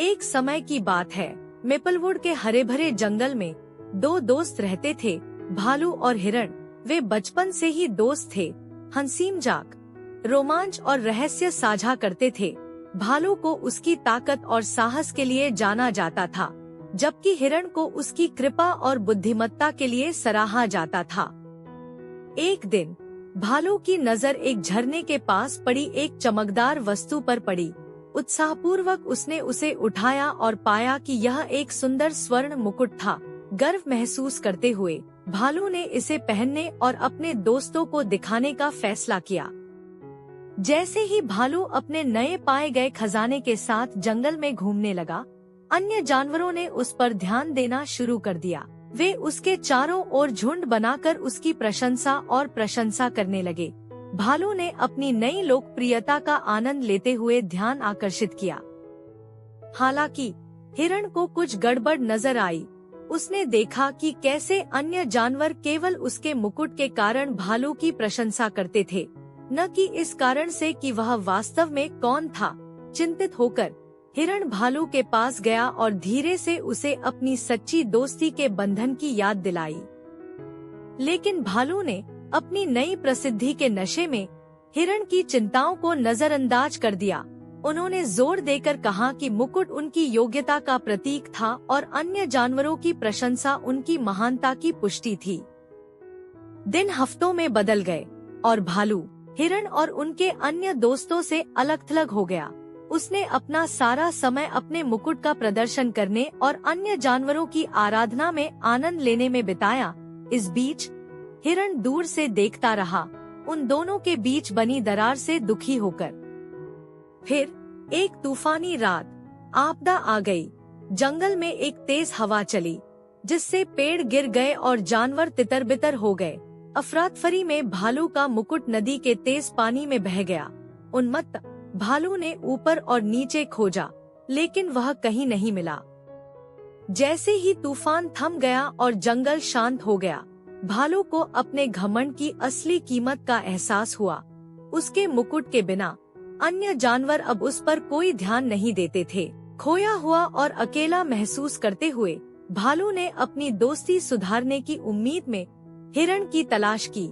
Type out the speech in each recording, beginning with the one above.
एक समय की बात है, मेपलवुड के हरे भरे जंगल में दो दोस्त रहते थे, भालू और हिरण। वे बचपन से ही दोस्त थे, हंसी मजाक, रोमांच और रहस्य साझा करते थे। भालू को उसकी ताकत और साहस के लिए जाना जाता था, जबकि हिरण को उसकी कृपा और बुद्धिमत्ता के लिए सराहा जाता था। एक दिन भालू की नजर एक झरने के पास पड़ी एक चमकदार वस्तु पर पड़ी। उत्साहपूर्वक उसने उसे उठाया और पाया कि यह एक सुंदर स्वर्ण मुकुट था। गर्व महसूस करते हुए भालू ने इसे पहनने और अपने दोस्तों को दिखाने का फैसला किया। जैसे ही भालू अपने नए पाए गए खजाने के साथ जंगल में घूमने लगा, अन्य जानवरों ने उस पर ध्यान देना शुरू कर दिया। वे उसके चारों ओर झुंड बनाकर उसकी प्रशंसा करने लगे। भालू ने अपनी नई लोकप्रियता का आनंद लेते हुए ध्यान आकर्षित किया। हालांकि हिरण को कुछ गड़बड़ नजर आई। उसने देखा कि कैसे अन्य जानवर केवल उसके मुकुट के कारण भालू की प्रशंसा करते थे, न कि इस कारण से कि वह वास्तव में कौन था। चिंतित होकर हिरण भालू के पास गया और धीरे से उसे अपनी सच्ची दोस्ती के बंधन की याद दिलाई। लेकिन भालू ने अपनी नई प्रसिद्धि के नशे में हिरण की चिंताओं को नजरअंदाज कर दिया। उन्होंने जोर देकर कहा कि मुकुट उनकी योग्यता का प्रतीक था और अन्य जानवरों की प्रशंसा उनकी महानता की पुष्टि थी। दिन हफ्तों में बदल गए और भालू, हिरण और उनके अन्य दोस्तों से अलग-थलग हो गया। उसने अपना सारा समय अपने मुकुट का प्रदर्शन करने और अन्य जानवरों की आराधना में आनंद लेने में बिताया। इस बीच हिरण दूर से देखता रहा, उन दोनों के बीच बनी दरार से दुखी होकर। फिर एक तूफानी रात, आपदा आ गई। जंगल में एक तेज हवा चली, जिससे पेड़ गिर गए और जानवर तितर-बितर हो गए। अफरातफरी में भालू का मुकुट नदी के तेज पानी में बह गया। उन्मत्त भालू ने ऊपर और नीचे खोजा, लेकिन वह कहीं नहीं मिला। जैसे ही तूफान थम गया और जंगल शांत हो गया, भालू को अपने घमंड की असली कीमत का एहसास हुआ। उसके मुकुट के बिना अन्य जानवर अब उस पर कोई ध्यान नहीं देते थे। खोया हुआ और अकेला महसूस करते हुए भालू ने अपनी दोस्ती सुधारने की उम्मीद में हिरण की तलाश की।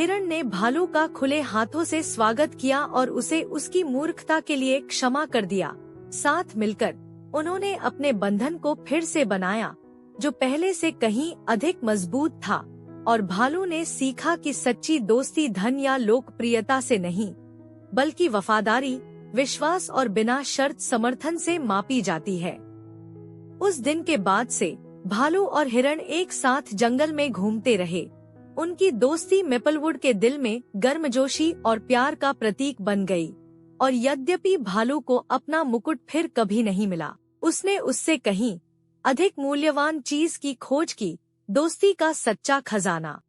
हिरण ने भालू का खुले हाथों से स्वागत किया और उसे उसकी मूर्खता के लिए क्षमा कर दिया। साथ मिलकर उन्होंने अपने बंधन को फिर से बनाया, जो पहले से कहीं अधिक मजबूत था। और भालू ने सीखा कि सच्ची दोस्ती धन या लोकप्रियता से नहीं, बल्कि वफादारी, विश्वास और बिना शर्त समर्थन से मापी जाती है। उस दिन के बाद से भालू और हिरण एक साथ जंगल में घूमते रहे। उनकी दोस्ती मेपलवुड के दिल में गर्मजोशी और प्यार का प्रतीक बन गई। और यद्यपि भालू को अपना मुकुट फिर कभी नहीं मिला, उसने उससे कहीं अधिक मूल्यवान चीज की खोज की, दोस्ती का सच्चा खजाना।